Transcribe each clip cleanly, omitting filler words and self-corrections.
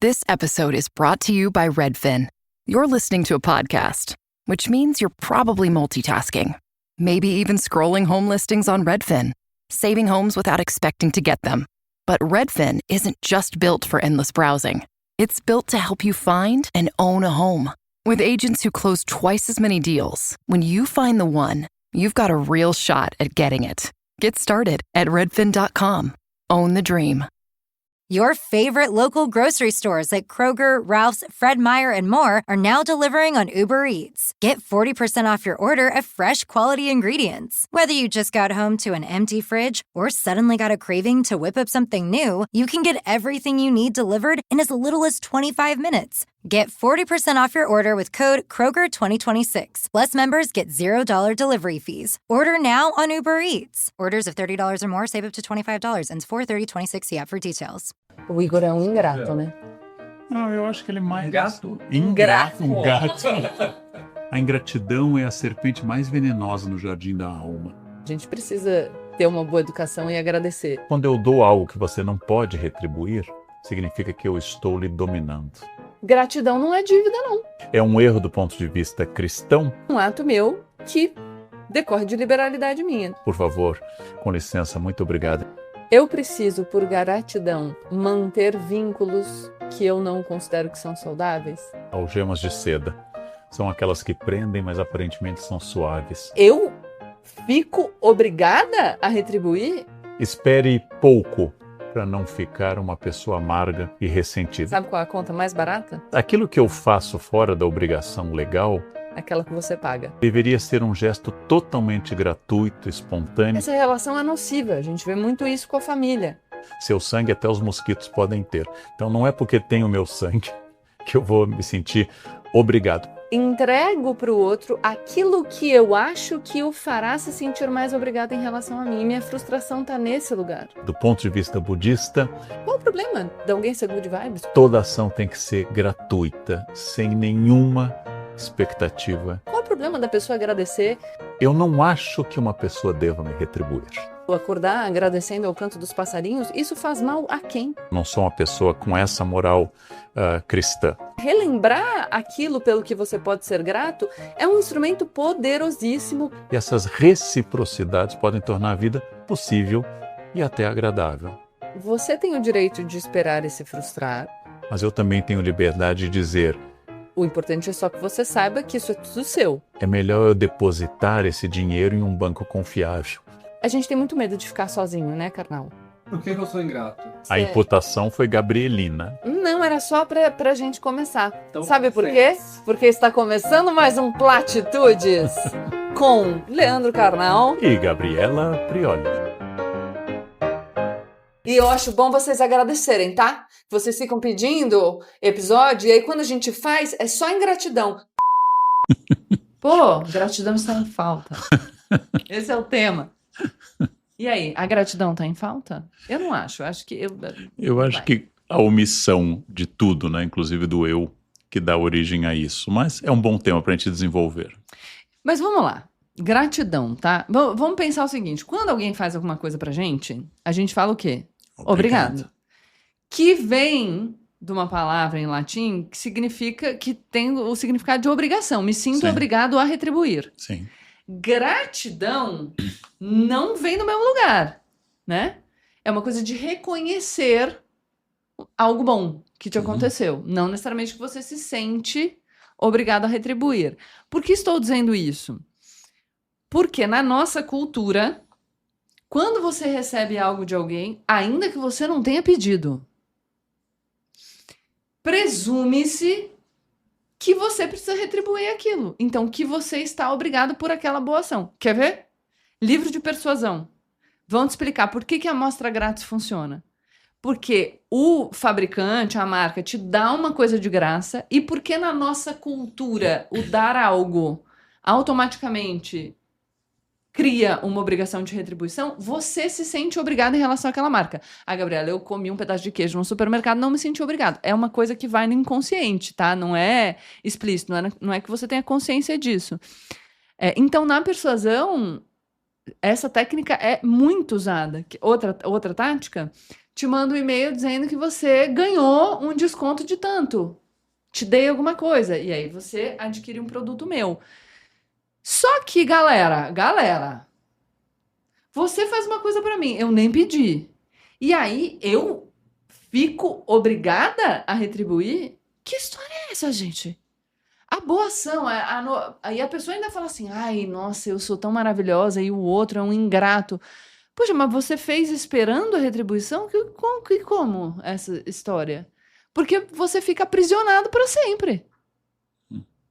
This episode is brought to you by Redfin. You're listening to a podcast, which means you're probably multitasking. Maybe even scrolling home listings on Redfin, saving homes without expecting to get them. But Redfin isn't just built for endless browsing. It's built to help you find and own a home. With agents who close twice as many deals, when you find the one, you've got a real shot at getting it. Get started at redfin.com. Own the dream. Your favorite local grocery stores like Kroger, Ralph's, Fred Meyer, and more are now delivering on Uber Eats. Get 40% off your order of fresh, quality ingredients. Whether you just got home to an empty fridge or suddenly got a craving to whip up something new, you can get everything you need delivered in as little as 25 minutes. Get 40% off your order with code Kroger2026. Plus, members get $0 delivery fees. Order now on Uber Eats. Orders of $30 or more save up to $25. Ends 4/30/26. See app for details. O Igor é um ingrato, né? Não, eu acho que ele é mais... Gato. Ingrato. Um gato. A ingratidão é a serpente mais venenosa no jardim da alma. A gente precisa ter uma boa educação e agradecer. Quando eu dou algo que você não pode retribuir, significa que eu estou lhe dominando. Gratidão não é dívida, não. É um erro do ponto de vista cristão? Um ato meu que decorre de liberalidade minha. Por favor, com licença, muito obrigado. Eu preciso, por gratidão, manter vínculos que eu não considero que são saudáveis. Algemas de seda. São aquelas que prendem, mas aparentemente são suaves. Eu fico obrigada a retribuir? Espere pouco para não ficar uma pessoa amarga e ressentida. Sabe qual é a conta mais barata? Aquilo que eu faço fora da obrigação legal Aquela que você paga. deveria ser um gesto totalmente gratuito, espontâneo. Essa relação é nociva. A gente vê muito isso com a família. Seu sangue até os mosquitos podem ter. Então não é porque tenho meu sangue que eu vou me sentir obrigado. Entrego para o outro aquilo que eu acho que o fará se sentir mais obrigado em relação a mim. Minha frustração está nesse lugar. Do ponto de vista budista, Qual o problema de alguém ser good vibes? toda ação tem que ser gratuita, sem nenhuma expectativa. Qual o problema da pessoa agradecer Eu não acho que uma pessoa deva me retribuir. ou acordar agradecendo ao canto dos passarinhos? Isso faz mal a quem? Não sou uma pessoa com essa moral cristã. Relembrar aquilo pelo que você pode ser grato é um instrumento poderosíssimo. E essas reciprocidades podem tornar a vida possível e até agradável. Você tem o direito de esperar e se frustrar. Mas eu também tenho liberdade de dizer: O importante é só que você saiba que isso é tudo seu. é melhor eu depositar esse dinheiro em um banco confiável. A gente tem muito medo de ficar sozinho, né, carnal? Por que eu sou ingrato? A imputação foi gabrielina. Não, era só pra gente começar. Então, Sabe por quê? Porque está começando mais um Platitudes com Leandro Carnal. E Gabriela Prioli. E eu acho bom vocês agradecerem, tá? Vocês ficam pedindo episódio e aí quando a gente faz é só ingratidão. Pô, gratidão está em falta. Esse é o tema. E aí, a gratidão está em falta? Eu não acho. Acho que Eu acho que a omissão de tudo, né, inclusive do eu, que dá origem a isso. Mas é um bom tema para a gente desenvolver. Mas vamos lá. Gratidão, tá? Vamos pensar o seguinte. Quando alguém faz alguma coisa pra gente, a gente fala o quê? Obrigado. Que vem de uma palavra em latim que significa, que tem o significado de obrigação. Me sinto Sim. obrigado a retribuir. Sim. Gratidão não vem do mesmo lugar, né? É uma coisa de reconhecer algo bom que te aconteceu. Não necessariamente que você se sente obrigado a retribuir. Por que estou dizendo isso? Porque na nossa cultura, quando você recebe algo de alguém, ainda que você não tenha pedido, presume-se que você precisa retribuir aquilo. Então, que você está obrigado por aquela boa ação. Quer ver? Livro de persuasão. Vão te explicar por que a amostra grátis funciona. Porque o fabricante, a marca, te dá uma coisa de graça e porque na nossa cultura o dar algo automaticamente cria uma obrigação de retribuição, você se sente obrigado em relação àquela marca. Ah, Gabriela, eu comi um pedaço de queijo no supermercado, não me senti obrigado. É uma coisa que vai no inconsciente, tá? Não é explícito, não é que você tenha consciência disso. Então, na persuasão, essa técnica é muito usada. Outra tática te mando um e-mail dizendo que você ganhou um desconto de tanto. Te dei alguma coisa. E aí você adquire um produto meu. Só que, galera, você faz uma coisa pra mim, eu nem pedi. E aí eu fico obrigada a retribuir? Que história é essa, gente? A boa ação, aí a pessoa ainda fala assim, ai, nossa, eu sou tão maravilhosa e o outro é um ingrato. Poxa, mas você fez esperando a retribuição? Como essa história? Porque você fica aprisionado para sempre.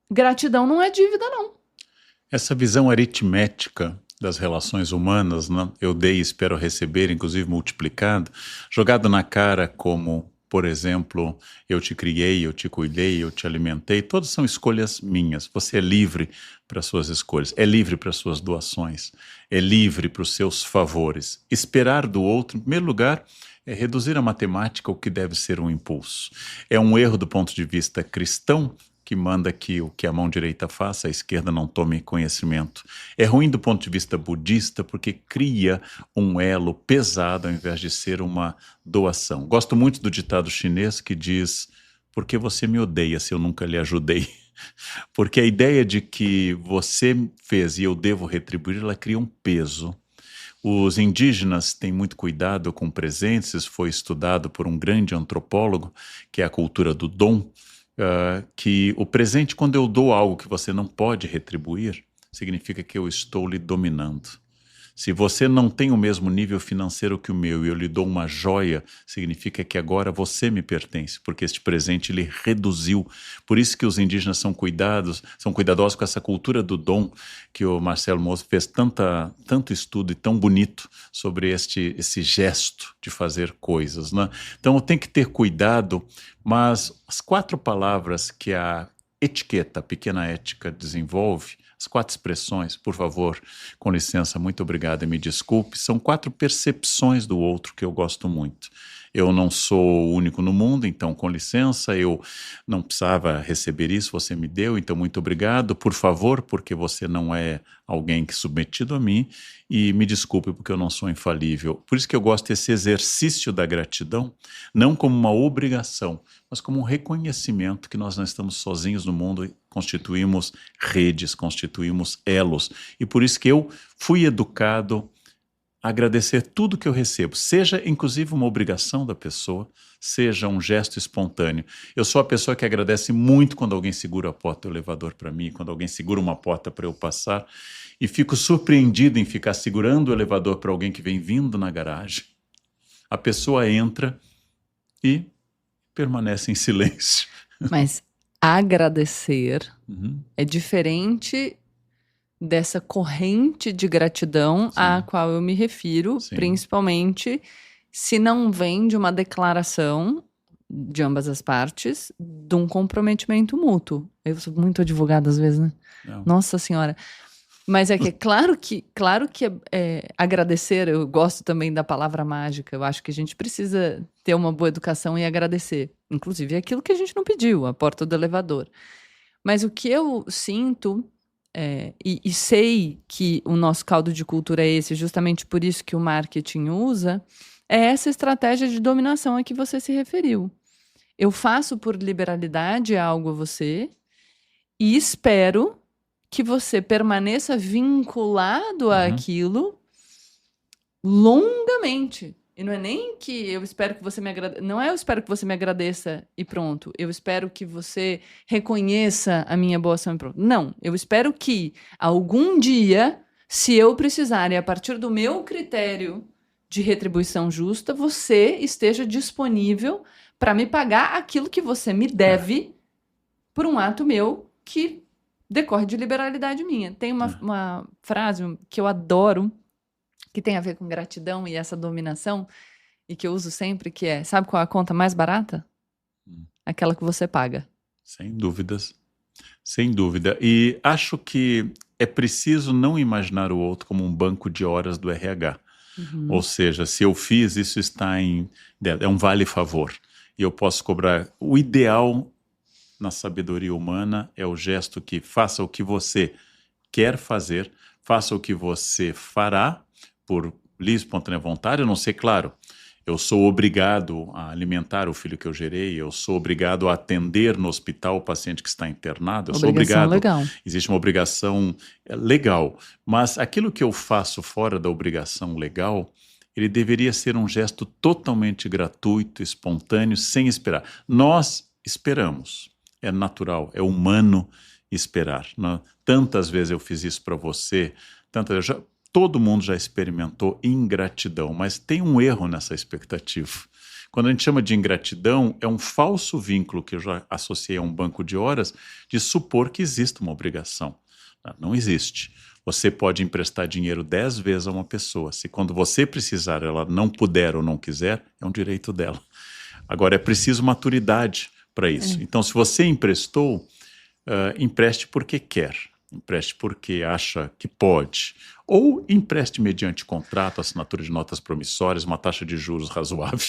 Gratidão não é dívida, não. Essa visão aritmética das relações humanas, né? Eu dei e espero receber, inclusive multiplicado, jogado na cara como, por exemplo, eu te criei, eu te cuidei, eu te alimentei, todas são escolhas minhas. Você é livre para suas escolhas, é livre para suas doações, é livre para os seus favores. Esperar do outro, em primeiro lugar, é reduzir a matemática ao que deve ser um impulso. É um erro do ponto de vista cristão, que manda que o que a mão direita faça, a esquerda não tome conhecimento. É ruim do ponto de vista budista porque cria um elo pesado ao invés de ser uma doação. Gosto muito do ditado chinês que diz: por que você me odeia se eu nunca lhe ajudei? Porque a ideia de que você fez e eu devo retribuir, ela cria um peso. Os indígenas têm muito cuidado com presentes, isso foi estudado por um grande antropólogo, que é a cultura do dom, que o presente, quando eu dou algo que você não pode retribuir, significa que eu estou lhe dominando. Se você não tem o mesmo nível financeiro que o meu e eu lhe dou uma joia, significa que agora você me pertence, porque este presente lhe reduziu. Por isso que os indígenas são cuidadosos com essa cultura do dom, que o Marcelo Moço fez tanto estudo e tão bonito sobre esse gesto de fazer coisas, né? Então tem que ter cuidado, mas as 4 palavras que a etiqueta, a pequena ética desenvolve, as 4 expressões, por favor, com licença, muito obrigado e me desculpe, são 4 percepções do outro que eu gosto muito. Eu não sou o único no mundo, então, com licença, eu não precisava receber isso, você me deu, então muito obrigado, por favor, porque você não é alguém que é submetido a mim, e me desculpe porque eu não sou infalível. Por isso que eu gosto desse exercício da gratidão, não como uma obrigação, mas como um reconhecimento que nós não estamos sozinhos no mundo, constituímos redes, constituímos elos, e por isso que eu fui educado agradecer tudo que eu recebo, seja inclusive uma obrigação da pessoa, seja um gesto espontâneo. Eu sou a pessoa que agradece muito quando alguém segura a porta do elevador para mim, quando alguém segura uma porta para eu passar, e fico surpreendido em ficar segurando o elevador para alguém que vem vindo na garagem. A pessoa entra e permanece em silêncio. Mas agradecer é diferente dessa corrente de gratidão à qual eu me refiro, principalmente se não vem de uma declaração de ambas as partes, de um comprometimento mútuo. Eu sou muito advogada às vezes, né? Não. Nossa Senhora. Mas é que claro que agradecer, eu gosto também da palavra mágica, eu acho que a gente precisa ter uma boa educação e agradecer. Inclusive aquilo que a gente não pediu, a porta do elevador. Mas o que eu sinto... e sei que o nosso caldo de cultura é esse, justamente por isso que o marketing usa, é essa estratégia de dominação a que você se referiu. Eu faço por liberalidade algo a você e espero que você permaneça vinculado àquilo longamente. E não é nem que eu espero que você me agradeça. Não é eu espero que você me agradeça e pronto. Eu espero que você reconheça a minha boa ação e pronto. Não. Eu espero que algum dia, se eu precisar, e a partir do meu critério de retribuição justa, você esteja disponível para me pagar aquilo que você me deve por um ato meu que decorre de liberalidade minha. Tem uma frase que eu adoro, que tem a ver com gratidão e essa dominação, e que eu uso sempre, que é, sabe qual é a conta mais barata? Aquela que você paga. Sem dúvidas, sem dúvida. E acho que é preciso não imaginar o outro como um banco de horas do RH. Ou seja, se eu fiz, isso está é um vale-favor. E eu posso cobrar. O ideal na sabedoria humana é o gesto que faça o que você quer fazer, faça o que você fará, por livre, espontânea vontade, a não ser, claro, Eu sou obrigado a alimentar o filho que eu gerei, eu sou obrigado a atender no hospital o paciente que está internado, eu sou obrigado. Legal. Existe uma obrigação legal, mas aquilo que eu faço fora da obrigação legal, ele deveria ser um gesto totalmente gratuito, espontâneo, sem esperar. Nós esperamos, é natural, é humano esperar. Tantas vezes eu fiz isso para você, todo mundo já experimentou ingratidão, mas tem um erro nessa expectativa. Quando a gente chama de ingratidão, é um falso vínculo que eu já associei a um banco de horas de supor que existe uma obrigação. Não existe. Você pode emprestar dinheiro 10 vezes a uma pessoa. Se quando você precisar ela não puder ou não quiser, é um direito dela. Agora, é preciso maturidade para isso. Então, se você emprestou, empreste porque quer. Empreste porque acha que pode. Ou empreste mediante contrato, assinatura de notas promissórias, uma taxa de juros razoável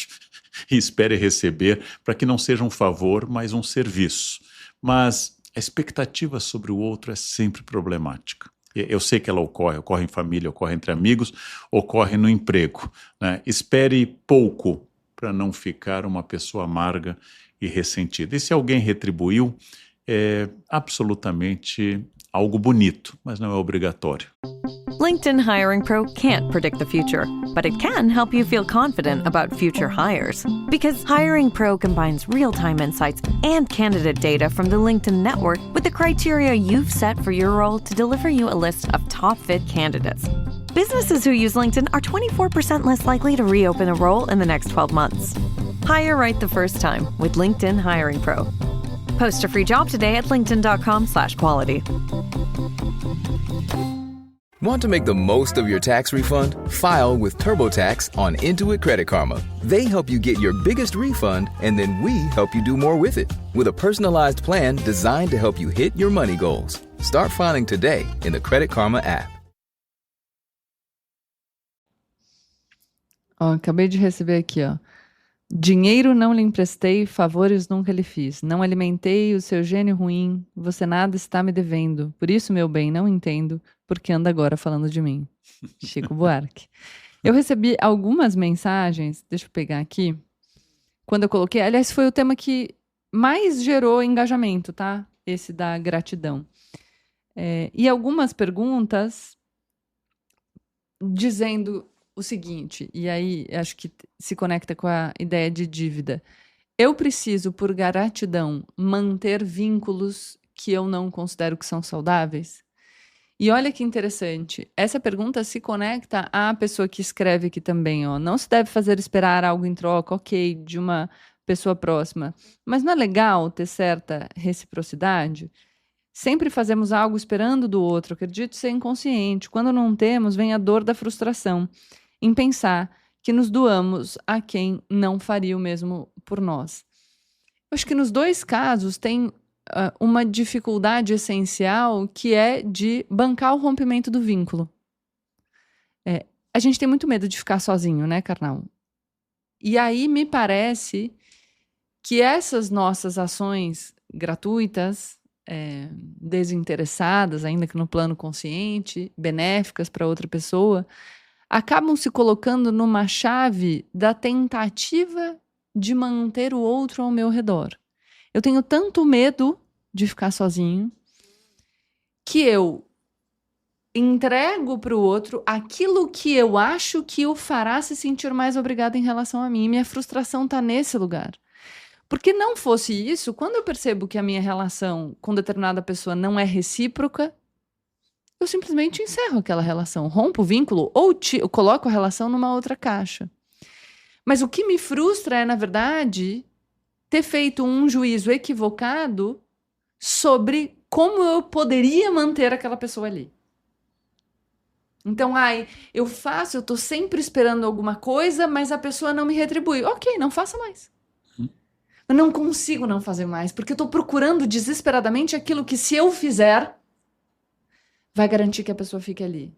e espere receber para que não seja um favor, mas um serviço. Mas a expectativa sobre o outro é sempre problemática. Eu sei que ela ocorre em família, ocorre entre amigos, ocorre no emprego, né? Espere pouco para não ficar uma pessoa amarga e ressentida. E se alguém retribuiu, é absolutamente algo bonito, mas não é obrigatório. LinkedIn Hiring Pro can't predict the future, but it can help you feel confident about future hires. Because Hiring Pro combines real-time insights and candidate data from the LinkedIn network with the criteria you've set for your role to deliver you a list of top-fit candidates. Businesses who use LinkedIn are 24% less likely to reopen a role in the next 12 months. Hire right the first time with LinkedIn Hiring Pro. Post a free job today at linkedin.com/quality. Want to make the most of your tax refund? File with TurboTax on Intuit Credit Karma. They help you get your biggest refund, and then we help you do more with it. With a personalized plan designed to help you hit your money goals. Start filing today in the Credit Karma app. Acabei de receber aqui, Dinheiro não lhe emprestei, favores nunca lhe fiz. Não alimentei o seu gênio ruim, você nada está me devendo. Por isso, meu bem, não entendo, porque anda agora falando de mim. Chico Buarque. Eu recebi algumas mensagens, deixa eu pegar aqui, quando eu coloquei, aliás, foi o tema que mais gerou engajamento, tá? Esse da gratidão. E algumas perguntas dizendo o seguinte, e aí acho que se conecta com a ideia de dívida. Eu preciso, por gratidão, manter vínculos que eu não considero que são saudáveis? E olha que interessante, essa pergunta se conecta à pessoa que escreve aqui também, não se deve fazer esperar algo em troca, ok, de uma pessoa próxima, mas não é legal ter certa reciprocidade? Sempre fazemos algo esperando do outro, acredito ser inconsciente, quando não temos, vem a dor da frustração, em pensar que nos doamos a quem não faria o mesmo por nós. Eu acho que nos dois casos tem uma dificuldade essencial que é de bancar o rompimento do vínculo. A gente tem muito medo de ficar sozinho, né, carnal? E aí me parece que essas nossas ações gratuitas, desinteressadas, ainda que no plano consciente, benéficas para outra pessoa, acabam se colocando numa chave da tentativa de manter o outro ao meu redor. Eu tenho tanto medo de ficar sozinho que eu entrego para o outro aquilo que eu acho que o fará se sentir mais obrigado em relação a mim. E minha frustração está nesse lugar. Porque não fosse isso, quando eu percebo que a minha relação com determinada pessoa não é recíproca, eu simplesmente encerro aquela relação, rompo o vínculo ou coloco a relação numa outra caixa. Mas o que me frustra é, na verdade, ter feito um juízo equivocado sobre como eu poderia manter aquela pessoa ali. Então, eu tô sempre esperando alguma coisa, mas a pessoa não me retribui. Ok, não faça mais. Eu não consigo não fazer mais, porque eu tô procurando desesperadamente aquilo que, se eu fizer, vai garantir que a pessoa fique ali.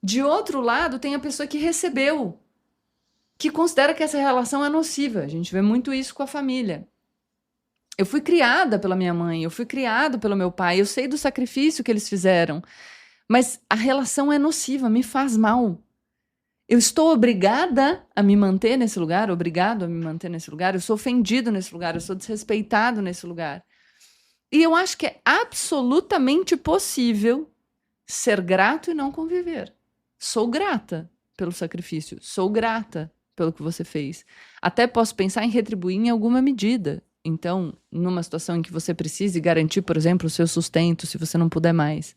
De outro lado, tem a pessoa que recebeu, que considera que essa relação é nociva. A gente vê muito isso com a família. Eu fui criada pela minha mãe, eu fui criado pelo meu pai, eu sei do sacrifício que eles fizeram, mas a relação é nociva, me faz mal. Eu estou obrigada a me manter nesse lugar, obrigado a me manter nesse lugar, eu sou ofendido nesse lugar, eu sou desrespeitado nesse lugar. E eu acho que é absolutamente possível ser grato e não conviver. Sou grata pelo sacrifício, sou grata pelo que você fez. Até posso pensar em retribuir em alguma medida. Então, numa situação em que você precise garantir, por exemplo, o seu sustento, se você não puder mais,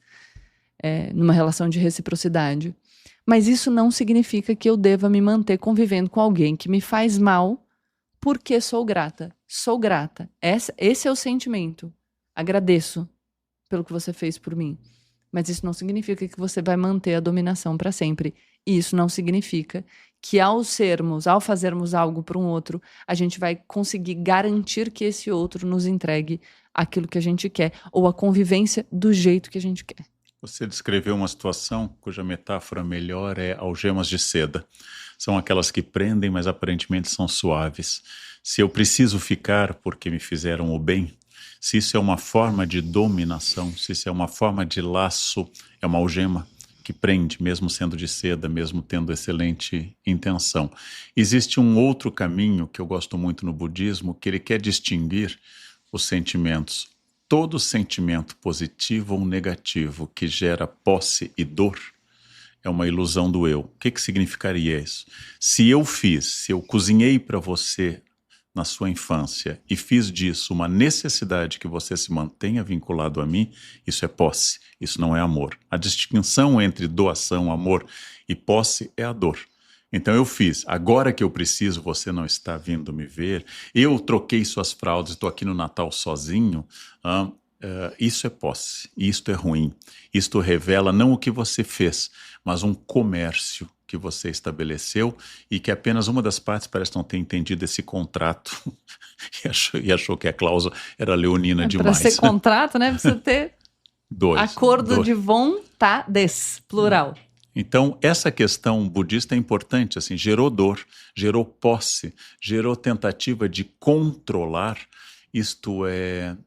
numa relação de reciprocidade. Mas isso não significa que eu deva me manter convivendo com alguém que me faz mal porque sou grata. Sou grata. Esse é o sentimento. Agradeço pelo que você fez por mim. Mas isso não significa que você vai manter a dominação para sempre. E isso não significa que ao fazermos algo para um outro, a gente vai conseguir garantir que esse outro nos entregue aquilo que a gente quer, ou a convivência do jeito que a gente quer. Você descreveu uma situação cuja metáfora melhor é algemas de seda. São aquelas que prendem, mas aparentemente são suaves. Se eu preciso ficar porque me fizeram o bem, se isso é uma forma de dominação, se isso é uma forma de laço, é uma algema que prende, mesmo sendo de seda, mesmo tendo excelente intenção. Existe um outro caminho que eu gosto muito no budismo, que ele quer distinguir os sentimentos. Todo sentimento positivo ou negativo que gera posse e dor é uma ilusão do eu. O que significaria isso? Se eu cozinhei para você na sua infância e fiz disso uma necessidade que você se mantenha vinculado a mim, isso é posse, isso não é amor. A distinção entre doação, amor e posse é a dor. Então eu fiz, agora que eu preciso, você não está vindo me ver, eu troquei suas fraldas, estou aqui no Natal sozinho, isso é posse, isto é ruim. Isto revela não o que você fez, mas um comércio que você estabeleceu e que apenas uma das partes parece não ter entendido esse contrato e achou que a cláusula era leonina demais. Para ser contrato, né, precisa ter acordo de vontades, plural. Então, essa questão budista é importante, assim, gerou dor, gerou posse, gerou tentativa de controlar, isto é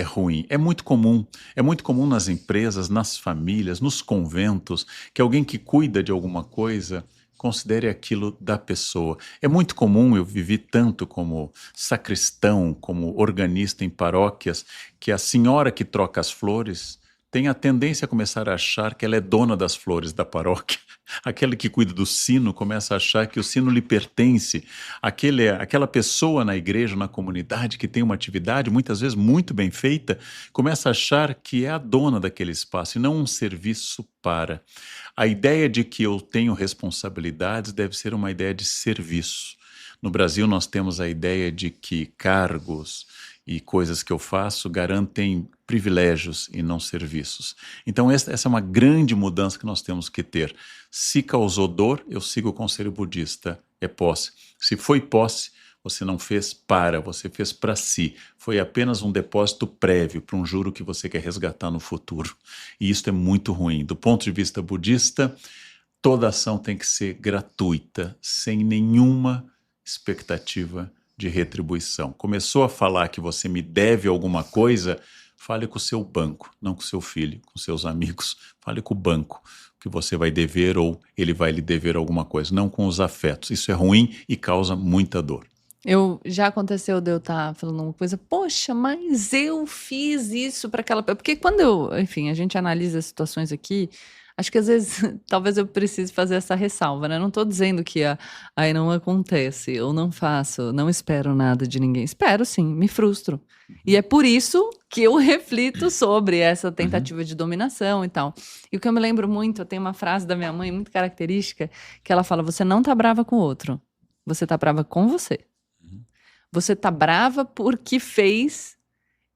ruim. É muito comum nas empresas, nas famílias, nos conventos, que alguém que cuida de alguma coisa considere aquilo da pessoa. É muito comum, eu vivi tanto como sacristão, como organista em paróquias, que a senhora que troca as flores tem a tendência a começar a achar que ela é dona das flores da paróquia. Aquele que cuida do sino começa a achar que o sino lhe pertence. Aquela pessoa na igreja, na comunidade, que tem uma atividade, muitas vezes muito bem feita, começa a achar que é a dona daquele espaço e não um serviço para. A ideia de que eu tenho responsabilidades deve ser uma ideia de serviço. No Brasil, nós temos a ideia de que cargos e coisas que eu faço garantem privilégios e não serviços. Então essa é uma grande mudança que nós temos que ter. Se causou dor, eu sigo o conselho budista, é posse. Se foi posse, você não fez você fez para si. Foi apenas um depósito prévio para um juro que você quer resgatar no futuro. E isso é muito ruim. Do ponto de vista budista, toda ação tem que ser gratuita, sem nenhuma expectativa de retribuição. Começou a falar que você me deve alguma coisa, fale com o seu banco, não com o seu filho, com seus amigos. Fale com o banco que você vai dever ou ele vai lhe dever alguma coisa, não com os afetos. Isso é ruim e causa muita dor. Já aconteceu de eu estar falando uma coisa, poxa, mas eu fiz isso para aquela... Porque quando a gente analisa as situações aqui, acho que às vezes, talvez eu precise fazer essa ressalva, né? Não estou dizendo que aí não acontece, eu não faço, não espero nada de ninguém. Espero sim, me frustro. E é por isso que eu reflito sobre essa tentativa de dominação e tal. E o que eu me lembro muito, eu tenho uma frase da minha mãe muito característica, que ela fala, você não tá brava com o outro, você tá brava com você. Você tá brava porque fez,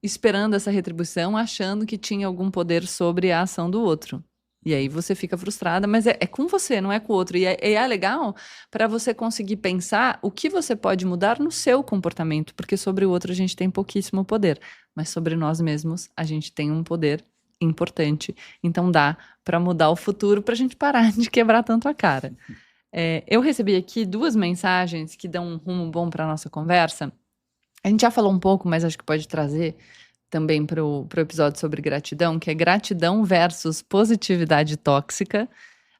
esperando essa retribuição, achando que tinha algum poder sobre a ação do outro. E aí você fica frustrada, mas é com você, não é com o outro. E é legal para você conseguir pensar o que você pode mudar no seu comportamento, porque sobre o outro a gente tem pouquíssimo poder, mas sobre nós mesmos a gente tem um poder importante. Então dá para mudar o futuro para a gente parar de quebrar tanto a cara. Eu recebi aqui 2 mensagens que dão um rumo bom para a nossa conversa. A gente já falou um pouco, mas acho que pode trazer também para o episódio sobre gratidão, que é gratidão versus positividade tóxica.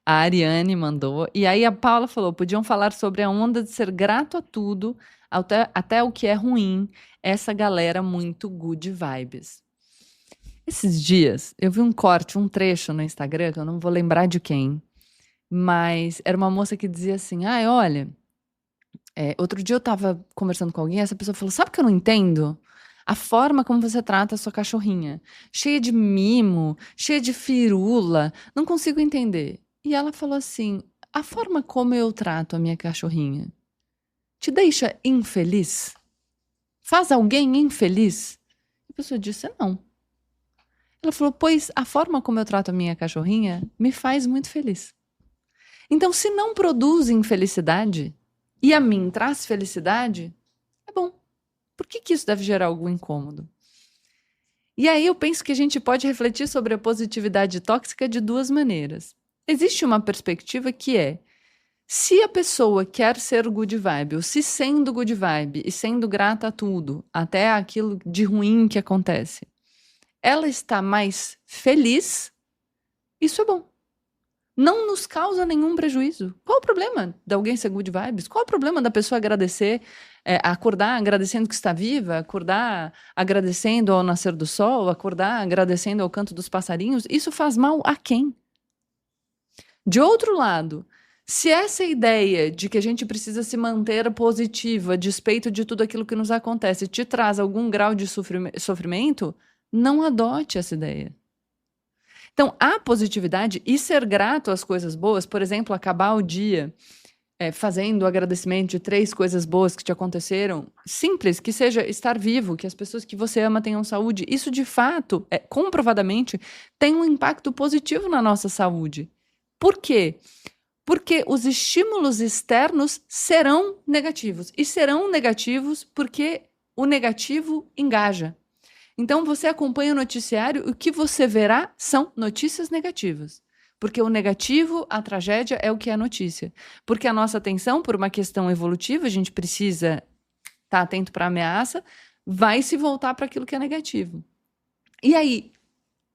A Ariane mandou. E aí a Paula falou, podiam falar sobre a onda de ser grato a tudo, até o que é ruim. Essa galera muito good vibes. Esses dias, eu vi um trecho no Instagram, que eu não vou lembrar de quem, mas era uma moça que dizia assim, olha, outro dia eu tava conversando com alguém, essa pessoa falou, sabe o que eu não entendo? A forma como você trata a sua cachorrinha. Cheia de mimo, cheia de firula, não consigo entender. E ela falou assim, a forma como eu trato a minha cachorrinha te deixa infeliz? Faz alguém infeliz? A pessoa disse, não. Ela falou, pois a forma como eu trato a minha cachorrinha me faz muito feliz. Então, se não produz infelicidade e a mim traz felicidade, é bom. Por que isso deve gerar algum incômodo? E aí eu penso que a gente pode refletir sobre a positividade tóxica de duas maneiras. Existe uma perspectiva que é, se a pessoa quer ser good vibe, ou se sendo good vibe e sendo grata a tudo, até aquilo de ruim que acontece, ela está mais feliz, isso é bom. Não nos causa nenhum prejuízo. Qual o problema de alguém ser good vibes? Qual o problema da pessoa agradecer, acordar agradecendo que está viva, acordar agradecendo ao nascer do sol, acordar agradecendo ao canto dos passarinhos? Isso faz mal a quem? De outro lado, se essa ideia de que a gente precisa se manter positivo a despeito de tudo aquilo que nos acontece te traz algum grau de sofrimento, não adote essa ideia. Então, a positividade e ser grato às coisas boas, por exemplo, acabar o dia fazendo o agradecimento de 3 coisas boas que te aconteceram, simples, que seja estar vivo, que as pessoas que você ama tenham saúde, isso de fato, comprovadamente, tem um impacto positivo na nossa saúde. Por quê? Porque os estímulos externos serão negativos. E serão negativos porque o negativo engaja. Então, você acompanha o noticiário, o que você verá são notícias negativas. Porque o negativo, a tragédia, é o que é notícia. Porque a nossa atenção, por uma questão evolutiva, a gente precisa estar atento para a ameaça, vai se voltar para aquilo que é negativo. E aí,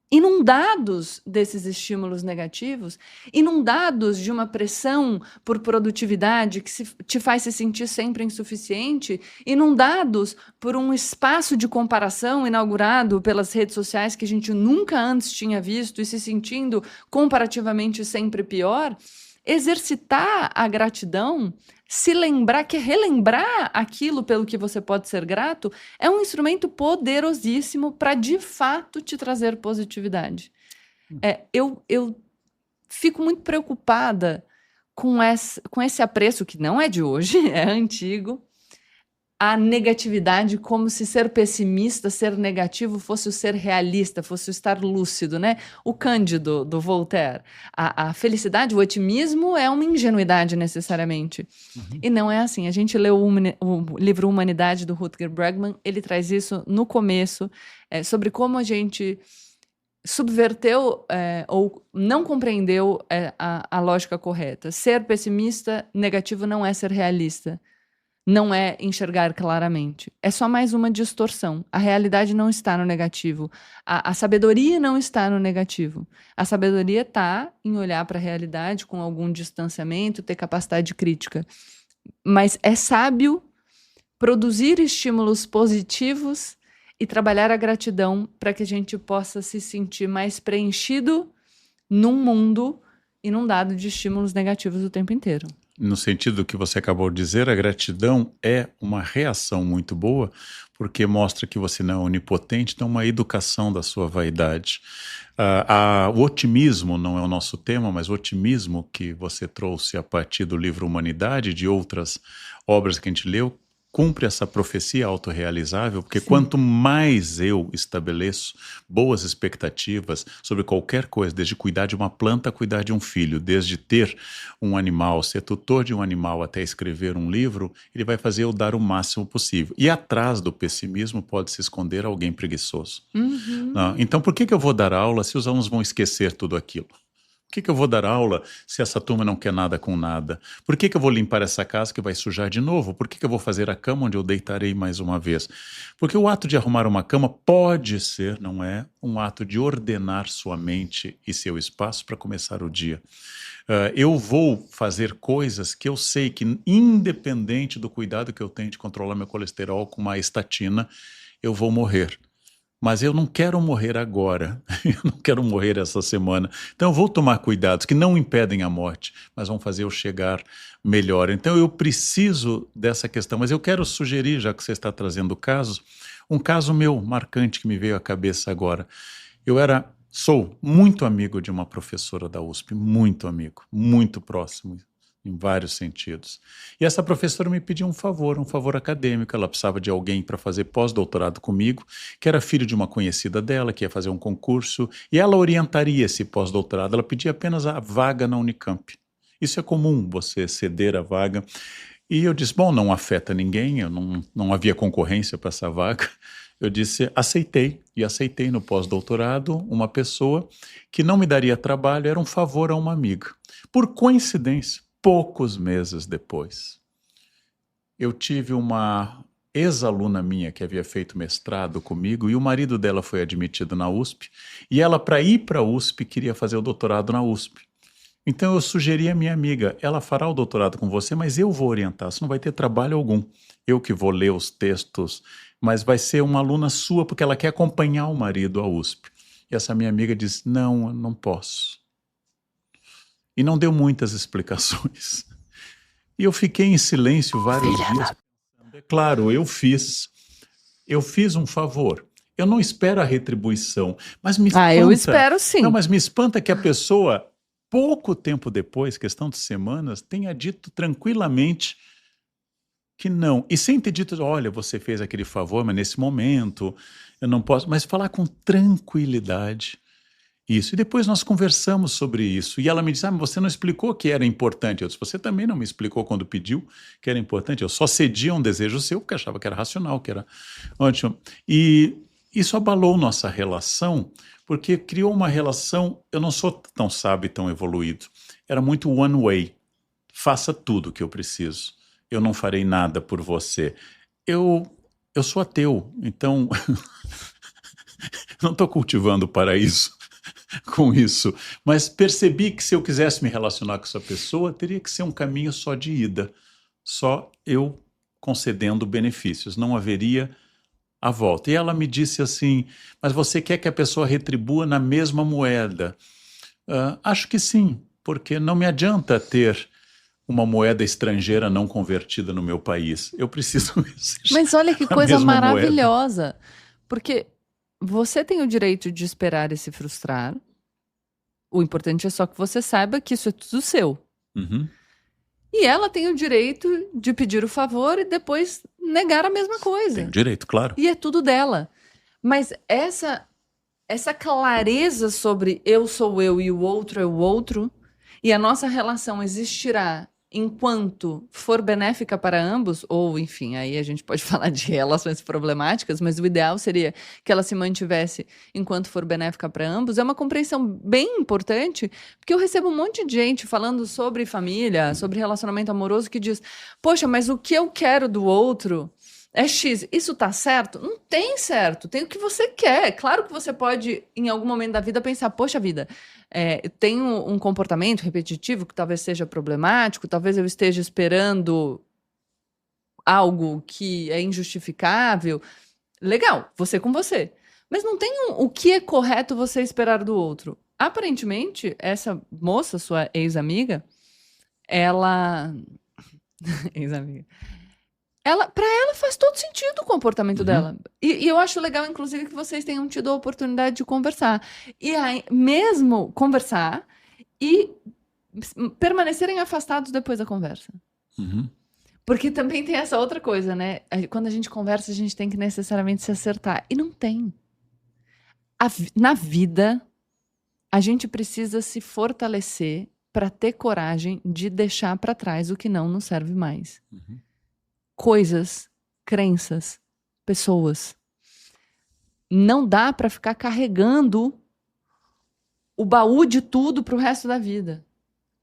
inundados desses estímulos negativos, inundados de uma pressão por produtividade que te faz se sentir sempre insuficiente, inundados por um espaço de comparação inaugurado pelas redes sociais que a gente nunca antes tinha visto e se sentindo comparativamente sempre pior, exercitar a gratidão, se lembrar, que relembrar aquilo pelo que você pode ser grato, é um instrumento poderosíssimo para, de fato, te trazer positividade. Eu fico muito preocupada com esse apreço, que não é de hoje, é antigo, a negatividade, como se ser pessimista, ser negativo, fosse o ser realista, fosse o estar lúcido, né? O Cândido, do Voltaire. A felicidade, o otimismo é uma ingenuidade, necessariamente. Uhum. E não é assim. A gente leu o livro Humanidade, do Rutger Bregman, ele traz isso no começo, sobre como a gente subverteu ou não compreendeu a lógica correta. Ser pessimista, negativo, não é ser realista. Não é enxergar claramente. É só mais uma distorção. A realidade não está no negativo. A sabedoria não está no negativo. A sabedoria está em olhar para a realidade com algum distanciamento, ter capacidade crítica. Mas é sábio produzir estímulos positivos e trabalhar a gratidão para que a gente possa se sentir mais preenchido num mundo inundado de estímulos negativos o tempo inteiro. No sentido do que você acabou de dizer, a gratidão é uma reação muito boa, porque mostra que você não é onipotente, então uma educação da sua vaidade. O otimismo não é o nosso tema, mas o otimismo que você trouxe a partir do livro Humanidade e de outras obras que a gente leu, cumpre essa profecia autorrealizável, porque Sim. Quanto mais eu estabeleço boas expectativas sobre qualquer coisa, desde cuidar de uma planta a cuidar de um filho, desde ter um animal, ser tutor de um animal até escrever um livro, ele vai fazer eu dar o máximo possível. E atrás do pessimismo pode se esconder alguém preguiçoso. Uhum. Então por que eu vou dar aula se os alunos vão esquecer tudo aquilo? que eu vou dar aula se essa turma não quer nada com nada? Por que eu vou limpar essa casa que vai sujar de novo? Por que eu vou fazer a cama onde eu deitarei mais uma vez? Porque o ato de arrumar uma cama pode ser, não é, um ato de ordenar sua mente e seu espaço para começar o dia. Eu vou fazer coisas que eu sei que, independente do cuidado que eu tenho de controlar meu colesterol com uma estatina, eu vou morrer. Mas eu não quero morrer agora, eu não quero morrer essa semana. Então eu vou tomar cuidados que não impedem a morte, mas vão fazer eu chegar melhor. Então eu preciso dessa questão, mas eu quero sugerir, já que você está trazendo o caso, um caso meu marcante que me veio à cabeça agora. Sou muito amigo de uma professora da USP, muito amigo, muito próximo, em vários sentidos. E essa professora me pediu um favor acadêmico. Ela precisava de alguém para fazer pós-doutorado comigo, que era filho de uma conhecida dela, que ia fazer um concurso, e ela orientaria esse pós-doutorado. Ela pedia apenas a vaga na Unicamp. Isso é comum, você ceder a vaga. E eu disse, bom, não afeta ninguém, não havia concorrência para essa vaga. Eu disse, aceitei, e aceitei no pós-doutorado uma pessoa que não me daria trabalho, era um favor a uma amiga. Por coincidência, poucos meses depois, eu tive uma ex-aluna minha que havia feito mestrado comigo e o marido dela foi admitido na USP e ela, para ir para a USP, queria fazer o doutorado na USP. Então eu sugeri à minha amiga, ela fará o doutorado com você, mas eu vou orientar, você não vai ter trabalho algum. Eu que vou ler os textos, mas vai ser uma aluna sua porque ela quer acompanhar o marido à USP. E essa minha amiga disse, não, eu não posso. E não deu muitas explicações. E eu fiquei em silêncio vários dias. É claro, eu fiz um favor. Eu não espero a retribuição, mas me espanta. Eu espero sim. Não, mas me espanta que a pessoa, pouco tempo depois, questão de semanas, tenha dito tranquilamente que não. E sem ter dito, olha, você fez aquele favor, mas nesse momento eu não posso. Mas falar com tranquilidade. Isso. E depois nós conversamos sobre isso. E ela me disse, mas você não explicou que era importante. Eu disse, você também não me explicou quando pediu que era importante. Eu só cedia um desejo seu porque achava que era racional, que era ótimo. E isso abalou nossa relação, porque criou uma relação, eu não sou tão sábio e tão evoluído. Era muito one way. Faça tudo o que eu preciso. Eu não farei nada por você. Eu sou ateu, então não estou cultivando o paraíso com isso, mas percebi que se eu quisesse me relacionar com essa pessoa, teria que ser um caminho só de ida, só eu concedendo benefícios, não haveria a volta. E ela me disse assim, mas você quer que a pessoa retribua na mesma moeda? Acho que sim, porque não me adianta ter uma moeda estrangeira não convertida no meu país. Eu preciso... Mas olha que coisa maravilhosa, porque você tem o direito de esperar e se frustrar. O importante é só que você saiba que isso é tudo seu. Uhum. E ela tem o direito de pedir o favor e depois negar a mesma coisa. Tem o direito, claro. E é tudo dela. Mas essa clareza sobre eu sou eu e o outro é o outro, e a nossa relação existirá enquanto for benéfica para ambos, ou enfim, aí a gente pode falar de relações problemáticas, mas o ideal seria que ela se mantivesse enquanto for benéfica para ambos, é uma compreensão bem importante, porque eu recebo um monte de gente falando sobre família, sobre relacionamento amoroso, que diz, poxa, mas o que eu quero do outro é X, isso tá certo? Não tem certo, tem o que você quer. Claro que você pode, em algum momento da vida, pensar, poxa vida, eu tenho um comportamento repetitivo que talvez seja problemático, talvez eu esteja esperando algo que é injustificável. Legal, você com você. Mas não tem o que é correto você esperar do outro. Aparentemente, essa moça, sua ex-amiga, ela... ex-amiga... Para ela faz todo sentido o comportamento dela. E eu acho legal, inclusive, que vocês tenham tido a oportunidade de conversar. E aí, mesmo conversar e permanecerem afastados depois da conversa. Uhum. Porque também tem essa outra coisa, né? Quando a gente conversa, a gente tem que necessariamente se acertar. E não tem. Na vida, a gente precisa se fortalecer para ter coragem de deixar para trás o que não nos serve mais. Uhum. Coisas, crenças, pessoas. Não dá para ficar carregando o baú de tudo pro resto da vida.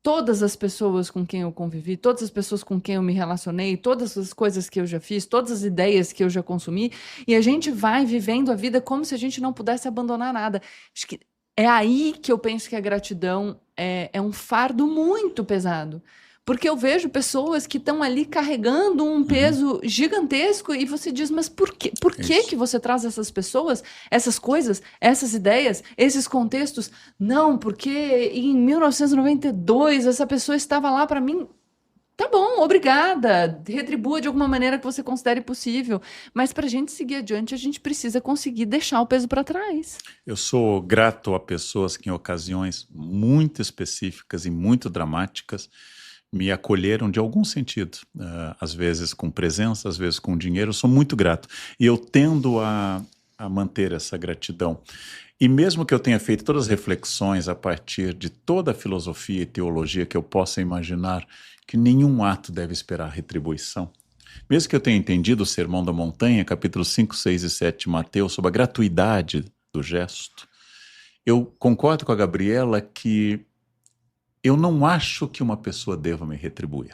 Todas as pessoas com quem eu convivi, todas as pessoas com quem eu me relacionei, todas as coisas que eu já fiz, todas as ideias que eu já consumi, e a gente vai vivendo a vida como se a gente não pudesse abandonar nada. Acho que é aí que eu penso que a gratidão é um fardo muito pesado. Porque eu vejo pessoas que estão ali carregando um peso gigantesco e você diz, mas por quê? Por que que você traz essas pessoas, essas coisas, essas ideias, esses contextos? Não, porque em 1992 essa pessoa estava lá para mim. Tá bom, obrigada. Retribua de alguma maneira que você considere possível. Mas para a gente seguir adiante, a gente precisa conseguir deixar o peso para trás. Eu sou grato a pessoas que em ocasiões muito específicas e muito dramáticas me acolheram de algum sentido, às vezes com presença, às vezes com dinheiro. Eu sou muito grato e eu tendo a manter essa gratidão. E mesmo que eu tenha feito todas as reflexões a partir de toda a filosofia e teologia que eu possa imaginar, que nenhum ato deve esperar retribuição, mesmo que eu tenha entendido o Sermão da Montanha, capítulos 5, 6 e 7 de Mateus, sobre a gratuidade do gesto, eu concordo com a Gabriela que eu não acho que uma pessoa deva me retribuir.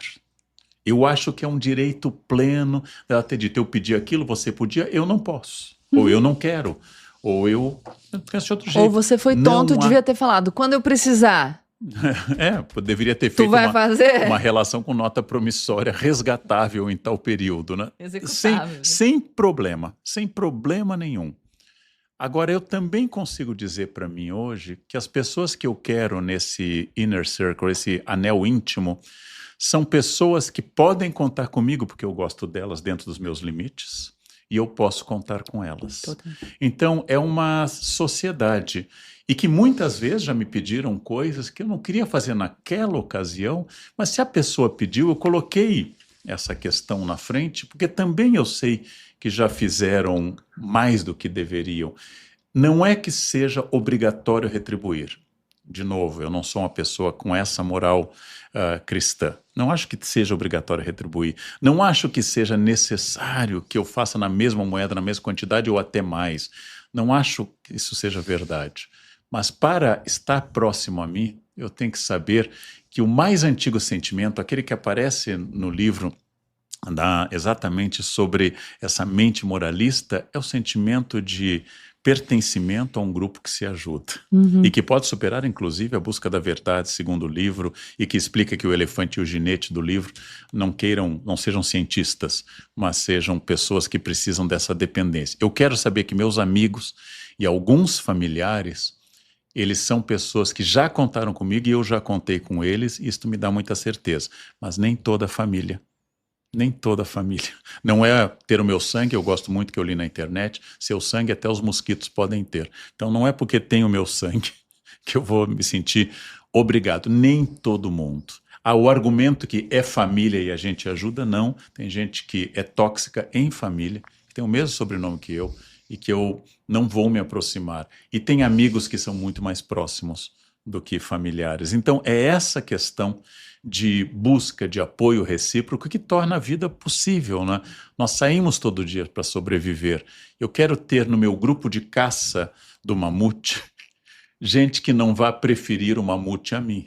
Eu acho que é um direito pleno dela ter dito, eu pedi aquilo, você podia, eu não posso. Ou eu não quero. Ou eu penso de outro jeito. Ou você foi tonto, devia ter falado, quando eu precisar. Deveria ter feito fazer? Uma relação com nota promissória resgatável em tal período, né? Executável. Sem problema nenhum. Agora, eu também consigo dizer para mim hoje que as pessoas que eu quero nesse inner circle, esse anel íntimo, são pessoas que podem contar comigo, porque eu gosto delas dentro dos meus limites, e eu posso contar com elas. Então, é uma sociedade, e que muitas vezes já me pediram coisas que eu não queria fazer naquela ocasião, mas se a pessoa pediu, eu coloquei essa questão na frente, porque também eu sei que já fizeram mais do que deveriam. Não é que seja obrigatório retribuir. De novo, eu não sou uma pessoa com essa moral cristã. Não acho que seja obrigatório retribuir. Não acho que seja necessário que eu faça na mesma moeda, na mesma quantidade ou até mais. Não acho que isso seja verdade. Mas para estar próximo a mim, eu tenho que saber que o mais antigo sentimento, aquele que aparece no livro exatamente sobre essa mente moralista, é o sentimento de pertencimento a um grupo que se ajuda e que pode superar inclusive a busca da verdade segundo o livro, e que explica que o elefante e o ginete do livro não sejam cientistas, mas sejam pessoas que precisam dessa dependência. Eu quero saber que meus amigos e alguns familiares, eles são pessoas que já contaram comigo e eu já contei com eles, e isto me dá muita certeza, mas nem toda a família. Nem toda a família. Não é ter o meu sangue, eu gosto muito que eu li na internet, seu sangue até os mosquitos podem ter. Então não é porque tem o meu sangue que eu vou me sentir obrigado. Nem todo mundo. O argumento que é família e a gente ajuda, não. Tem gente que é tóxica em família, que tem o mesmo sobrenome que eu e que eu não vou me aproximar. E tem amigos que são muito mais próximos do que familiares. Então é essa questão de busca de apoio recíproco que torna a vida possível, né? Nós saímos todo dia para sobreviver. Eu quero ter no meu grupo de caça do mamute gente que não vá preferir o mamute a mim.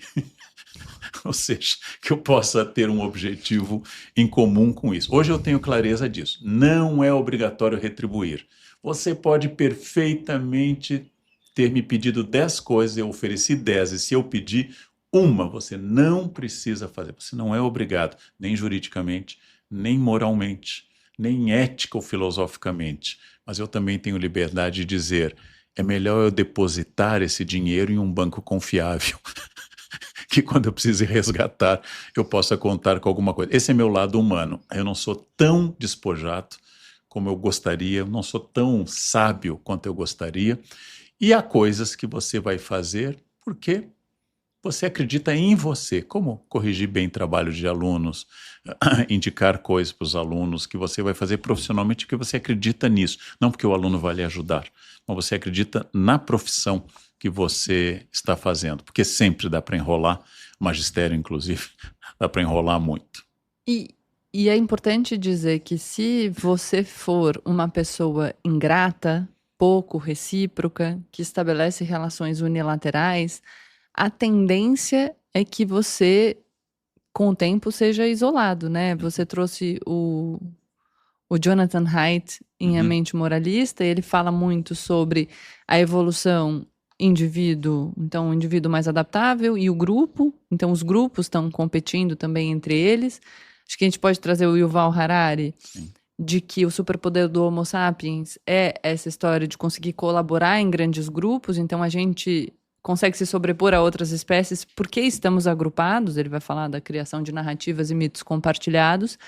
Ou seja, que eu possa ter um objetivo em comum com isso. Hoje eu tenho clareza disso. Não é obrigatório retribuir. Você pode perfeitamente ter me pedido 10 coisas, eu ofereci 10, e se eu pedir uma, você não precisa fazer. Você não é obrigado, nem juridicamente, nem moralmente, nem ética ou filosoficamente. Mas eu também tenho liberdade de dizer, é melhor eu depositar esse dinheiro em um banco confiável, que quando eu preciso resgatar, eu possa contar com alguma coisa. Esse é meu lado humano. Eu não sou tão despojado como eu gostaria, eu não sou tão sábio quanto eu gostaria. E há coisas que você vai fazer porque você acredita em você, como corrigir bem trabalho de alunos, indicar coisas para os alunos, que você vai fazer profissionalmente porque você acredita nisso, não porque o aluno vai lhe ajudar, mas você acredita na profissão que você está fazendo, porque sempre dá para enrolar, magistério inclusive, dá para enrolar muito. E é importante dizer que se você for uma pessoa ingrata, pouco recíproca, que estabelece relações unilaterais, a tendência é que você, com o tempo, seja isolado, né? Você trouxe o Jonathan Haidt em A Mente Moralista, e ele fala muito sobre a evolução indivíduo, então o indivíduo mais adaptável e o grupo, então os grupos estão competindo também entre eles. Acho que a gente pode trazer o Yuval Harari, de que o superpoder do Homo sapiens é essa história de conseguir colaborar em grandes grupos, então a gente consegue se sobrepor a outras espécies porque estamos agrupados. Ele vai falar da criação de narrativas e mitos compartilhados,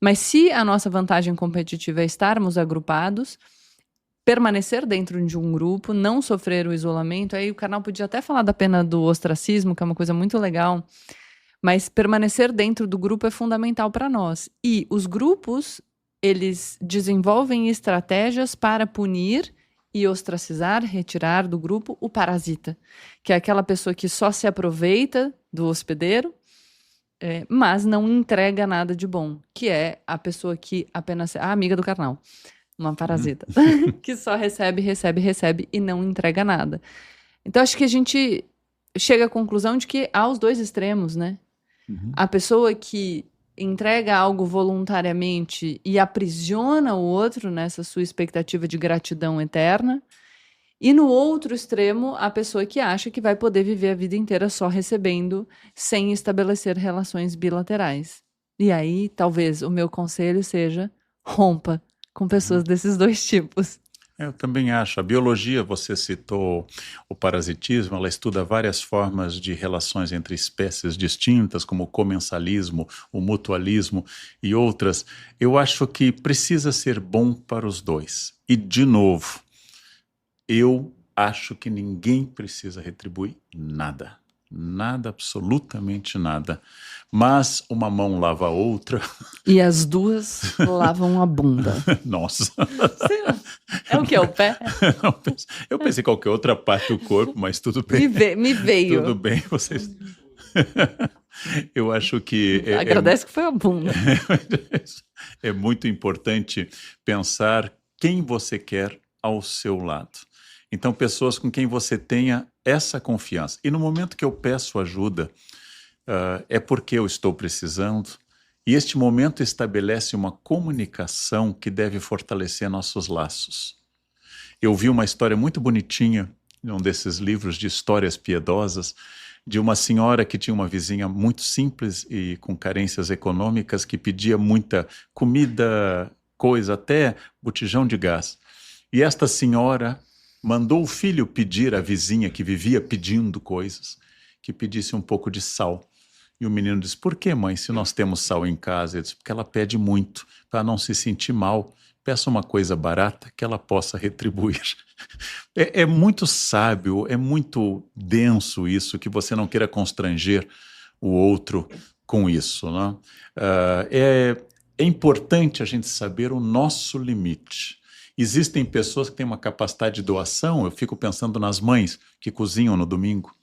mas se a nossa vantagem competitiva é estarmos agrupados, permanecer dentro de um grupo, não sofrer o isolamento, aí o canal podia até falar da pena do ostracismo, que é uma coisa muito legal, mas permanecer dentro do grupo é fundamental para nós. E os grupos, eles desenvolvem estratégias para punir e ostracizar, retirar do grupo o parasita, que é aquela pessoa que só se aproveita do hospedeiro, mas não entrega nada de bom, que é a pessoa que apenas... a amiga do carnal, uma parasita, que só recebe e não entrega nada. Então, acho que a gente chega à conclusão de que há os dois extremos, né? A pessoa que entrega algo voluntariamente e aprisiona o outro nessa sua expectativa de gratidão eterna. E no outro extremo, a pessoa que acha que vai poder viver a vida inteira só recebendo, sem estabelecer relações bilaterais. E aí, talvez, o meu conselho seja: rompa com pessoas desses dois tipos. Eu também acho. A biologia, você citou o parasitismo, ela estuda várias formas de relações entre espécies distintas, como o comensalismo, o mutualismo e outras. Eu acho que precisa ser bom para os dois. E, de novo, eu acho que ninguém precisa retribuir nada. Nada, absolutamente nada. Mas uma mão lava a outra. E as duas lavam a bunda. Nossa. É o que? É o pé? Não, eu pensei qualquer outra parte do corpo, mas tudo bem. Me veio. Tudo bem, vocês... Eu acho que... Agradece que foi a bunda. É muito importante pensar quem você quer ao seu lado. Então, pessoas com quem você tenha essa confiança. E no momento que eu peço ajuda, é porque eu estou precisando. E este momento estabelece uma comunicação que deve fortalecer nossos laços. Eu vi uma história muito bonitinha, num desses livros de histórias piedosas, de uma senhora que tinha uma vizinha muito simples e com carências econômicas, que pedia muita comida, coisa, até botijão de gás. E esta senhora mandou o filho pedir à vizinha, que vivia pedindo coisas, que pedisse um pouco de sal. E o menino disse: por que, mãe, se nós temos sal em casa? Ele disse: porque ela pede muito, para não se sentir mal. Peça uma coisa barata que ela possa retribuir. É muito sábio, é muito denso isso, que você não queira constranger o outro com isso, né? É importante a gente saber o nosso limite. Existem pessoas que têm uma capacidade de doação. Eu fico pensando nas mães que cozinham no domingo,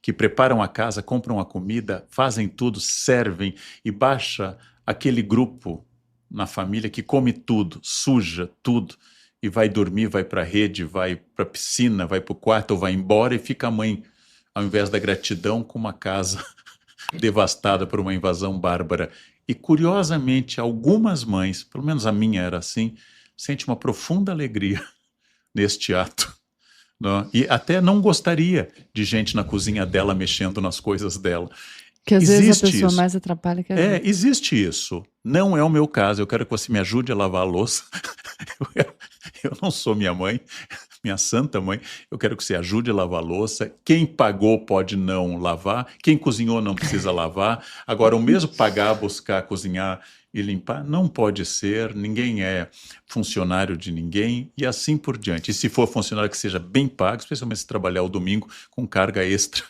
que preparam a casa, compram a comida, fazem tudo, servem, e baixa aquele grupo na família que come tudo, suja tudo, e vai dormir, vai para a rede, vai para a piscina, vai para o quarto ou vai embora, e fica a mãe, ao invés da gratidão, com uma casa devastada por uma invasão bárbara. E, curiosamente, algumas mães, pelo menos a minha era assim, sente uma profunda alegria neste ato, né? E até não gostaria de gente na cozinha dela mexendo nas coisas dela. Que às vezes a pessoa isso. mais atrapalha que a gente. Existe isso. Não é o meu caso. Eu quero que você me ajude a lavar a louça. Eu não sou minha mãe, minha santa mãe. Eu quero que você ajude a lavar a louça. Quem pagou pode não lavar. Quem cozinhou não precisa lavar. Agora, o mesmo pagar, buscar, cozinhar e limpar, não pode ser. Ninguém é funcionário de ninguém e assim por diante. E se for funcionário, que seja bem pago, especialmente se trabalhar o domingo com carga extra.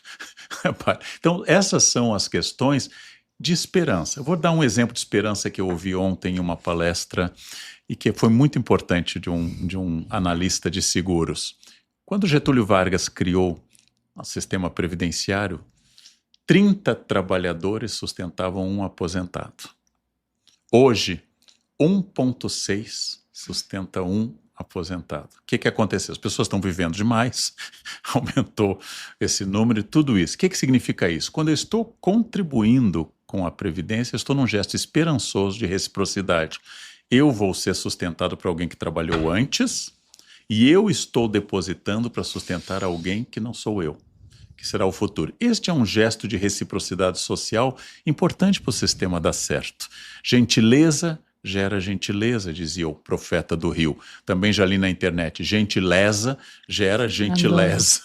Então, essas são as questões de esperança. Eu vou dar um exemplo de esperança que eu ouvi ontem em uma palestra e que foi muito importante, de um analista de seguros. Quando Getúlio Vargas criou o sistema previdenciário, 30 trabalhadores sustentavam um aposentado. Hoje, 1,6 sustenta um aposentado. O que aconteceu? As pessoas estão vivendo demais, aumentou esse número e tudo isso. O que significa isso? Quando eu estou contribuindo com a Previdência, eu estou num gesto esperançoso de reciprocidade. Eu vou ser sustentado por alguém que trabalhou antes e eu estou depositando para sustentar alguém que não sou eu, que será o futuro. Este é um gesto de reciprocidade social importante para o sistema dar certo. Gentileza gera gentileza, dizia o profeta do Rio. Também já li na internet, gentileza gera gentileza,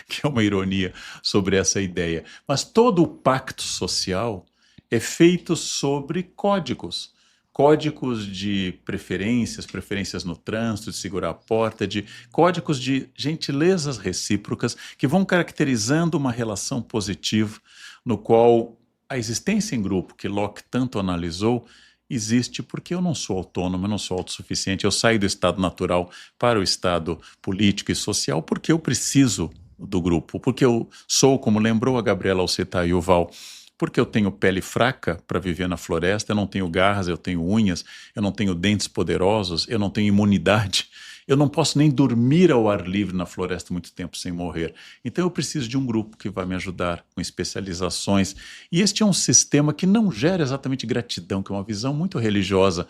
que é uma ironia sobre essa ideia. Mas todo o pacto social é feito sobre códigos. Códigos de preferências no trânsito, de segurar a porta, de códigos de gentilezas recíprocas que vão caracterizando uma relação positiva no qual a existência em grupo, que Locke tanto analisou, existe porque eu não sou autônomo, eu não sou autossuficiente, eu saio do estado natural para o estado político e social porque eu preciso do grupo, porque eu sou, como lembrou a Gabriela ao citar Yuval, porque eu tenho pele fraca para viver na floresta, eu não tenho garras, eu tenho unhas, eu não tenho dentes poderosos, eu não tenho imunidade, eu não posso nem dormir ao ar livre na floresta muito tempo sem morrer. Então eu preciso de um grupo que vai me ajudar com especializações. E este é um sistema que não gera exatamente gratidão, que é uma visão muito religiosa,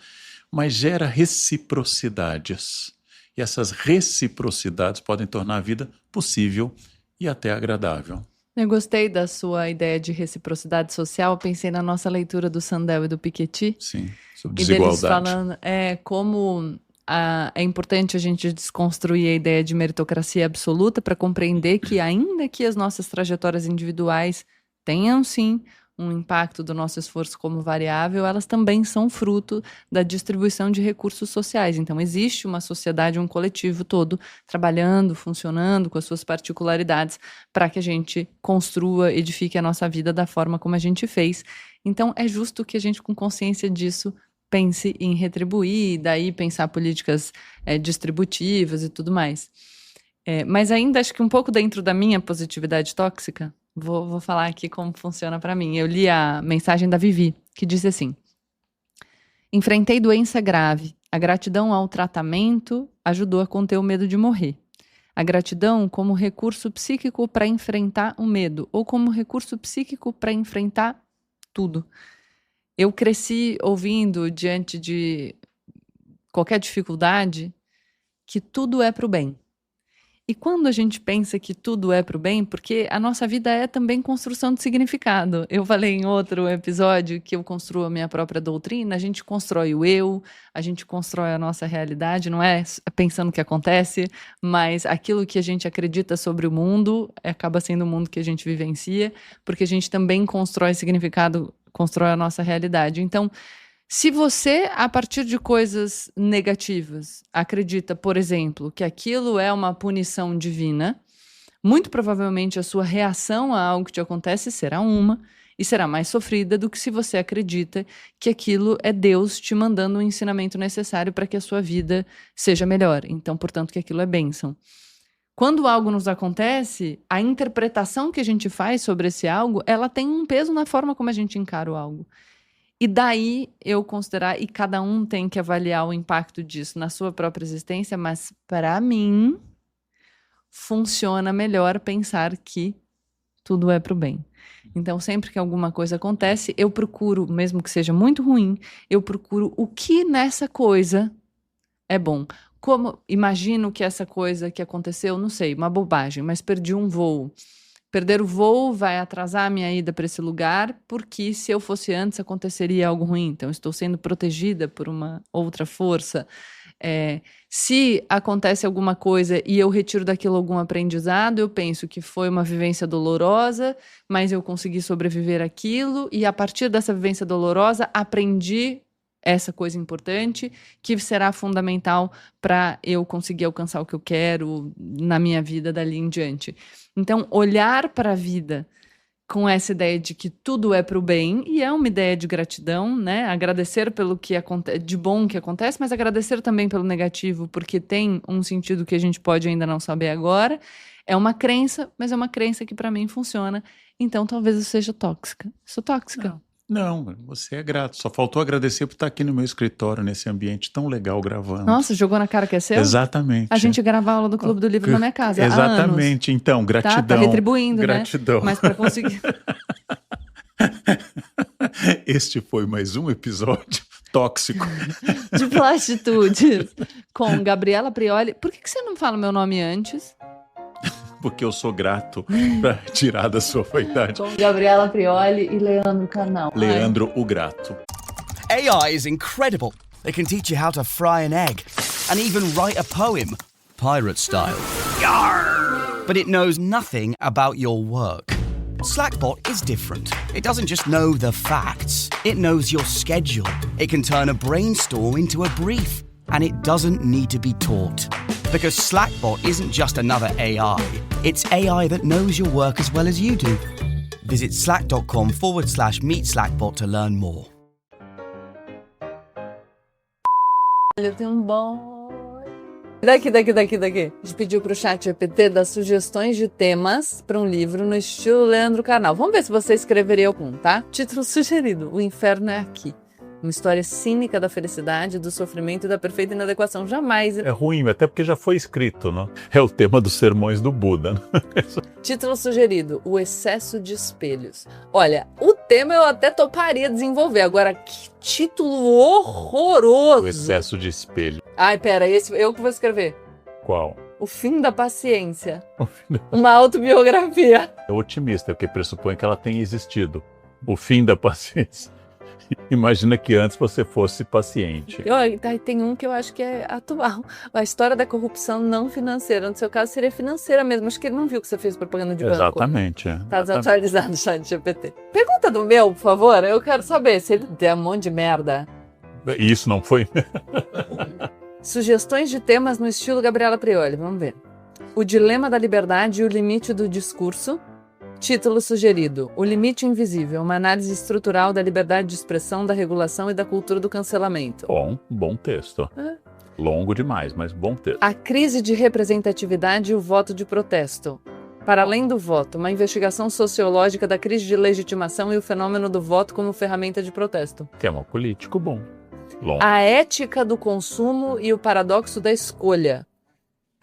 mas gera reciprocidades. E essas reciprocidades podem tornar a vida possível e até agradável. Eu gostei da sua ideia de reciprocidade social, pensei na nossa leitura do Sandel e do Piketty. Sim, sobre desigualdade. E deles falando como é importante a gente desconstruir a ideia de meritocracia absoluta para compreender que ainda que as nossas trajetórias individuais tenham sim um impacto do nosso esforço como variável, elas também são fruto da distribuição de recursos sociais. Então, existe uma sociedade, um coletivo todo trabalhando, funcionando com as suas particularidades para que a gente construa, edifique a nossa vida da forma como a gente fez. Então, é justo que a gente, com consciência disso, pense em retribuir, daí pensar políticas distributivas e tudo mais. Mas ainda acho que um pouco dentro da minha positividade tóxica, vou falar aqui como funciona para mim. Eu li a mensagem da Vivi, que diz assim: enfrentei doença grave. A gratidão ao tratamento ajudou a conter o medo de morrer. A gratidão como recurso psíquico para enfrentar o medo, ou como recurso psíquico para enfrentar tudo. Eu cresci ouvindo, diante de qualquer dificuldade, que tudo é para o bem. E quando a gente pensa que tudo é para o bem, porque a nossa vida é também construção de significado. Eu falei em outro episódio que eu construo a minha própria doutrina, a gente constrói o eu, a gente constrói a nossa realidade, não é pensando o que acontece, mas aquilo que a gente acredita sobre o mundo acaba sendo o mundo que a gente vivencia, porque a gente também constrói significado, constrói a nossa realidade. Então, se você, a partir de coisas negativas, acredita, por exemplo, que aquilo é uma punição divina, muito provavelmente a sua reação a algo que te acontece será uma, e será mais sofrida do que se você acredita que aquilo é Deus te mandando o ensinamento necessário para que a sua vida seja melhor. Então, portanto, que aquilo é bênção. Quando algo nos acontece, a interpretação que a gente faz sobre esse algo, ela tem um peso na forma como a gente encara o algo. E daí eu considerar, e cada um tem que avaliar o impacto disso na sua própria existência, mas para mim funciona melhor pensar que tudo é para o bem. Então, sempre que alguma coisa acontece, eu procuro, mesmo que seja muito ruim, eu procuro o que nessa coisa é bom. Como imagino que essa coisa que aconteceu, não sei, uma bobagem, mas perdi um voo. Perder o voo vai atrasar a minha ida para esse lugar, porque se eu fosse antes aconteceria algo ruim. Então, estou sendo protegida por uma outra força. Se acontece alguma coisa e eu retiro daquilo algum aprendizado, eu penso que foi uma vivência dolorosa, mas eu consegui sobreviver àquilo, e a partir dessa vivência dolorosa, aprendi essa coisa importante, que será fundamental para eu conseguir alcançar o que eu quero na minha vida dali em diante. Então, olhar para a vida com essa ideia de que tudo é para o bem, e é uma ideia de gratidão, né? Agradecer pelo que de bom que acontece, mas agradecer também pelo negativo, porque tem um sentido que a gente pode ainda não saber agora. É uma crença, mas é uma crença que para mim funciona. Então, talvez eu seja tóxica. Sou tóxica? Não, você é grato. Só faltou agradecer por estar aqui no meu escritório, nesse ambiente tão legal, gravando. Nossa, jogou na cara que é seu? Exatamente. A gente grava a aula do Clube do Livro na minha casa há anos. Exatamente. Então, gratidão. Tá retribuindo, gratidão. Né? Mas para conseguir... Este foi mais um episódio tóxico de Platitudes com Gabriela Prioli. Por que você não fala meu nome antes? Porque eu sou grato para tirar da sua vaidade. Com Gabriela Prioli e Leandro Canal. Leandro o Grato. AI is incredible. It can teach you how to fry an egg and even write a poem, pirate style. Yarr! But it knows nothing about your work. Slackbot is different. It doesn't just know the facts. It knows your schedule. It can turn a brainstorm into a brief. And it doesn't need to be taught. Because Slackbot isn't just another AI. It's AI that knows your work as well as you do. Visit slack.com/meet Slackbot to learn more. Eu tenho um bom... Daqui. A gente pediu pro ChatGPT dar sugestões de temas para um livro no estilo Leandro Carnal. Vamos ver se você escreveria algum, tá? Título sugerido: O Inferno é Aqui. Uma história cínica da felicidade, do sofrimento e da perfeita inadequação. Jamais. É ruim, até porque já foi escrito, não? É o tema dos sermões do Buda. Né? Título sugerido: O Excesso de Espelhos. Olha, o tema eu até toparia desenvolver. Agora, que título horroroso. O Excesso de Espelho. Ai, pera, esse eu que vou escrever. Qual? O Fim da Paciência. Uma autobiografia. É otimista, porque pressupõe que ela tenha existido. O fim da paciência. Imagina que antes você fosse paciente. Tem um que eu acho que é atual. A história da corrupção não financeira. No seu caso, seria financeira mesmo. Acho que ele não viu que você fez propaganda de banco. Exatamente. Tá desatualizado o ChatGPT. Pergunta do meu, por favor. Eu quero saber se ele der um monte de merda. Isso não foi? Sugestões de temas no estilo Gabriela Prioli. Vamos ver. O Dilema da Liberdade e o Limite do Discurso. Título sugerido: O Limite Invisível, uma análise estrutural da liberdade de expressão, da regulação e da cultura do cancelamento. Bom texto. Longo demais, mas bom texto. A crise de representatividade e o voto de protesto. Para além do voto, uma investigação sociológica da crise de legitimação e o fenômeno do voto como ferramenta de protesto. Tema político bom. Longo. A ética do consumo e o paradoxo da escolha.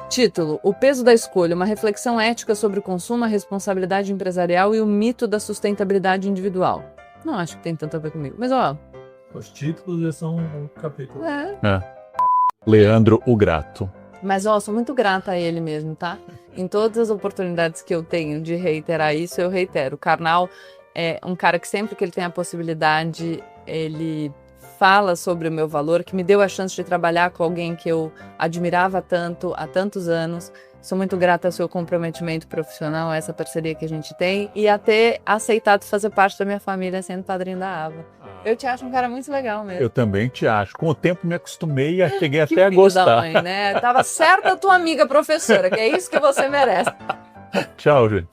Título: O Peso da Escolha, uma reflexão ética sobre o consumo, a responsabilidade empresarial e o mito da sustentabilidade individual. Não acho que tem tanto a ver comigo, mas ó. Os títulos já são um capítulo. Leandro o Grato. Mas ó, sou muito grata a ele mesmo, tá? Em todas as oportunidades que eu tenho de reiterar isso, eu reitero. O Karnal é um cara que sempre que ele tem a possibilidade, ele fala sobre o meu valor, que me deu a chance de trabalhar com alguém que eu admirava tanto há tantos anos. Sou muito grata ao seu comprometimento profissional, a essa parceria que a gente tem e a ter aceitado fazer parte da minha família sendo padrinho da Ava. Eu te acho um cara muito legal mesmo. Eu também te acho. Com o tempo me acostumei e cheguei Que até a filho gostar. da mãe, né? Tava certa a tua amiga professora, que é isso que você merece. Tchau, gente.